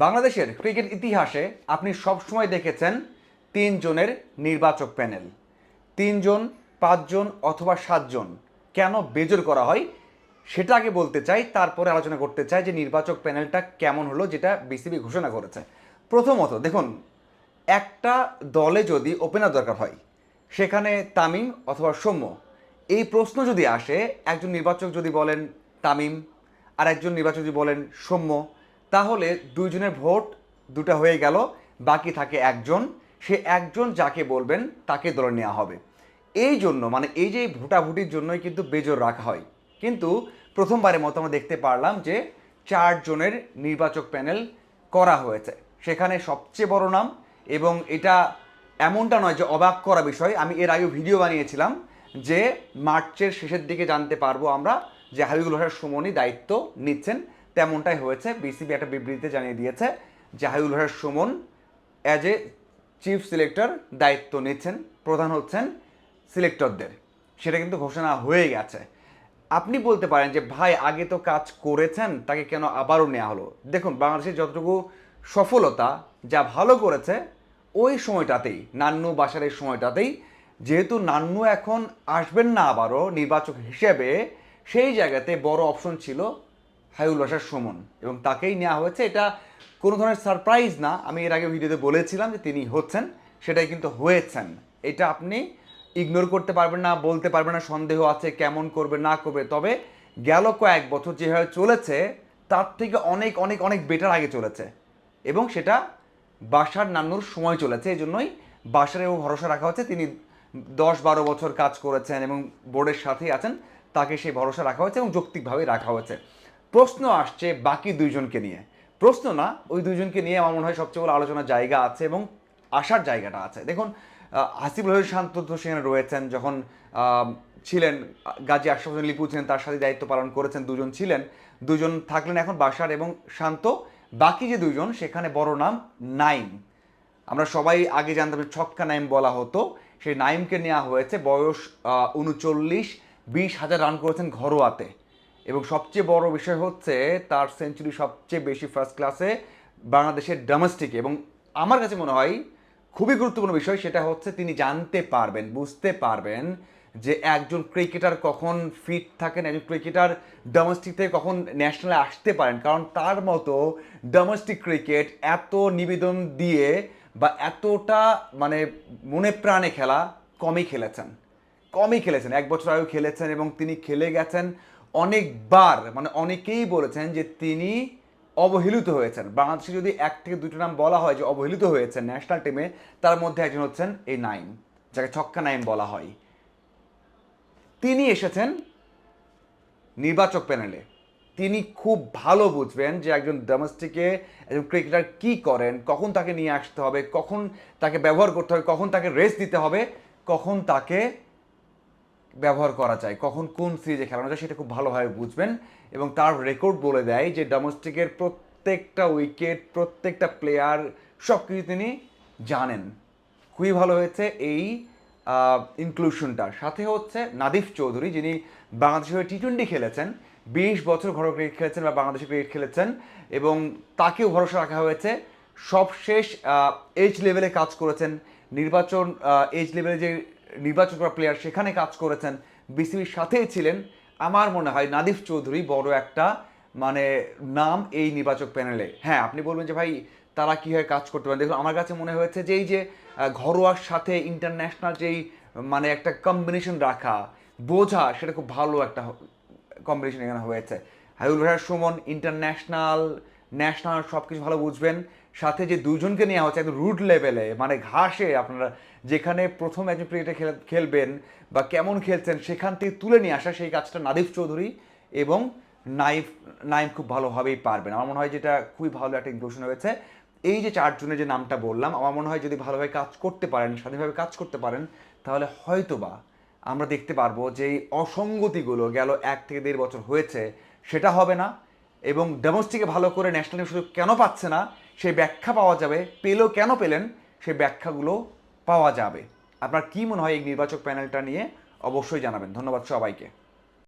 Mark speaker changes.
Speaker 1: বাংলাদেশের ক্রিকেট ইতিহাসে আপনি সবসময় দেখেছেন ৩ জনের নির্বাচক প্যানেল। ৩ জন, ৫ জন অথবা ৭ জন কেন বেজোর করা হয় সেটা আগে বলতে চাই, তারপরে আলোচনা করতে চাই যে নির্বাচক প্যানেলটা কেমন হলো যেটা বিসিবি ঘোষণা করেছে। প্রথমত দেখুন, একটা দলে যদি ওপেনার দরকার হয় সেখানে তামিম অথবা সৌম্য, এই প্রশ্ন যদি আসে, একজন নির্বাচক যদি বলেন তামিম আর একজন নির্বাচক যদি বলেন সৌম্য, তাহলে দুইজনের ভোট দুটা হয়ে গেল, বাকি থাকে একজন। সে একজন যাকে বলবেন তাকে দলে নেওয়া হবে। এই জন্য মানে এই যে ভোটাভুটির জন্যই কিন্তু বেজোর রাখা হয়। কিন্তু প্রথমবারের মতো আমরা দেখতে পারলাম যে ৪ জনের নির্বাচক প্যানেল করা হয়েছে। সেখানে সবচেয়ে বড় নাম, এবং এটা এমনটা নয় যে অবাক করা বিষয়, আমি এর আগে ভিডিও বানিয়েছিলাম যে মার্চের শেষের দিকে জানতে পারবো আমরা যে হাবিবুল হাসান সুমনই দায়িত্ব নিচ্ছেন। তেমনটাই হয়েছে। বিসিবি একটা বিবৃতিতে জানিয়ে দিয়েছে যে Habibul Hasan Suman as a chief selector দায়িত্ব নিচ্ছেন, প্রধান হচ্ছেন সিলেক্টরদের। সেটা কিন্তু ঘোষণা হয়ে গেছে। আপনি বলতে পারেন যে ভাই আগে তো কাজ করেছেন, তাকে কেন আবারও নেওয়া হলো? দেখুন, বাংলাদেশের যতটুকু সফলতা, যা ভালো করেছে ওই সময়টাতেই, নান্নু বাসারের সময়টাতেই, যেহেতু নান্নু এখন আসবেন না আবারও নির্বাচক হিসেবে, সেই জায়গাতে বড় অপশন ছিল হাবিবুল বাশার সুমন, এবং তাকেই নেওয়া হয়েছে। এটা কোনো ধরনের সারপ্রাইজ না, আমি এর আগে ভিডিওতে বলেছিলাম যে তিনি হচ্ছেন, সেটাই কিন্তু হয়েছেন। এটা আপনি ইগনোর করতে পারবেন না, বলতে পারবেন না সন্দেহ আছে কেমন করবে না করবে। তবে গেল কয়েক বছর যেভাবে চলেছে তার থেকে অনেক অনেক অনেক বেটার আগে চলেছে, এবং সেটা বাসার নান্নুর সময় চলেছে। এই জন্যই বাসারেও ভরসা রাখা হচ্ছে। তিনি ১০-১২ বছর কাজ করেছেন এবং বোর্ডের সাথেই আছেন, তাকে সেই ভরসা রাখা হয়েছে এবং যৌক্তিকভাবেই রাখা হয়েছে। প্রশ্ন আসছে বাকি দুইজনকে নিয়ে। প্রশ্ন না, ওই দুইজনকে নিয়ে আমার মনে হয় সবচেয়ে বড় আলোচনার জায়গা আছে এবং আসার জায়গাটা আছে। দেখুন, হাসিবুল হক শান্ত তো সেখানে রয়েছেন, যখন ছিলেন গাজী আশরাফ হোসেন লিপু ছিলেন, তার সাথে দায়িত্ব পালন করেছেন, দুজন ছিলেন। দুজন থাকলেন এখন, বাশার এবং শান্ত। বাকি যে দুইজন, সেখানে বড় নাম নাইম। আমরা সবাই আগে জানতাম ছক্কা নাইম বলা হতো, সেই নাইমকে নেওয়া হয়েছে। বয়স ৩৯, ২০,০০০ রান করেছেন ঘরোয়াতে, এবং সবচেয়ে বড় বিষয় হচ্ছে তার সেঞ্চুরি সবচেয়ে বেশি ফার্স্ট ক্লাসে বাংলাদেশের ডোমেস্টিকে। এবং আমার কাছে মনে হয় খুবই গুরুত্বপূর্ণ বিষয় সেটা হচ্ছে তিনি জানতে পারবেন, বুঝতে পারবেন যে একজন ক্রিকেটার কখন ফিট থাকেন, একজন ক্রিকেটার ডোমেস্টিক থেকে কখন ন্যাশনালে আসতে পারেন। কারণ তার মতো ডোমেস্টিক ক্রিকেট এত নিবেদন দিয়ে বা এতটা মানে মনে প্রাণে খেলা কমই খেলেছেন ১ বছর আগেও খেলেছেন, এবং তিনি খেলে গেছেন অনেকবার। মানে অনেকেই বলেছেন যে তিনি অবহেলিত হয়েছেন। বাংলাদেশে যদি ১ থেকে ২টা নাম বলা হয় যে অবহেলিত হয়েছেন ন্যাশনাল টিমে, তার মধ্যে একজন হচ্ছেন এই নাইম, যাকে ছক্কা নাইম বলা হয়। তিনি এসেছেন নির্বাচক প্যানেলে। তিনি খুব ভালো বুঝবেন যে একজন ডোমেস্টিকে একজন ক্রিকেটার কী করেন, কখন তাকে নিয়ে আসতে হবে, কখন তাকে ব্যবহার করতে হবে, কখন তাকে রেস্ট দিতে হবে, কখন তাকে ব্যবহার করা যায়, কখন কোন সিরিজে খেলানো যায়, সেটা খুব ভালোভাবে বুঝবেন। এবং তার রেকর্ড বলে দেয় যে ডোমেস্টিকের প্রত্যেকটা উইকেট, প্রত্যেকটা প্লেয়ার, সব কিছু তিনি জানেন। খুবই ভালো হয়েছে এই ইনক্লুশনটা। সাথে হচ্ছে নাদিফ চৌধুরী, যিনি বাংলাদেশের হয়ে টি-20 খেলেছেন, ২০ বছর ঘরোয়া ক্রিকেট খেলেছেন বা বাংলাদেশে ক্রিকেট খেলেছেন, এবং তাকেও ভরসা রাখা হয়েছে। সবশেষ এইচ লেভেলে কাজ করেছেন, নির্বাচন এইচ লেভেলে যে নির্বাচন করা প্লেয়ার সেখানে কাজ করেছেন, বিসিবির সাথেই ছিলেন। আমার মনে হয় নাদিফ চৌধুরী বড় একটা মানে নাম এই নির্বাচক প্যানেলে। হ্যাঁ, আপনি বলবেন যে ভাই তারা কীভাবে কাজ করতে পারে। দেখুন, আমার কাছে মনে হয়েছে যে এই যে ঘরোয়ার সাথে ইন্টারন্যাশনাল যেই মানে একটা কম্বিনেশন রাখা, বোঝা, সেটা খুব ভালো একটা কম্বিনেশন এখানে হয়েছে। হাবিবুল হাসান সুমন ইন্টারন্যাশনাল, ন্যাশনাল সব কিছু ভালো বুঝবেন। সাথে যে দুজনকে নেওয়া হচ্ছে একদম রুট লেভেলে, মানে ঘাসে, আপনারা যেখানে প্রথম একজন ক্রিকেটে খেলবেন বা কেমন খেলছেন সেখান থেকে তুলে নিয়ে আসা, সেই কাজটা নাদিফ চৌধুরী এবং নাইম খুব ভালোভাবেই পারবেন। আমার মনে হয় যেটা খুবই ভালো একটা ইনক্লুশন হয়েছে। এই যে ৪ জনের যে নামটা বললাম, আমার মনে হয় যদি ভালোভাবে কাজ করতে পারেন, স্বাধীনভাবে কাজ করতে পারেন, তাহলে হয়তোবা আমরা দেখতে পারবো যে এই অসঙ্গতিগুলো গেল ১ থেকে ১.৫ বছর হয়েছে সেটা হবে না, এবং ডোমেস্টিকে ভালো করে ন্যাশনাল টিম সুযোগ কেন পাচ্ছে না সেই ব্যাখ্যা পাওয়া যাবে। পেলেও কেন পেলেন সেই ব্যাখ্যাগুলো পাওয়া যাবে। আপনার কি মনে হয় এই নির্বাচক প্যানেলটা নিয়ে? অবশ্যই জানাবেন। ধন্যবাদ সবাইকে।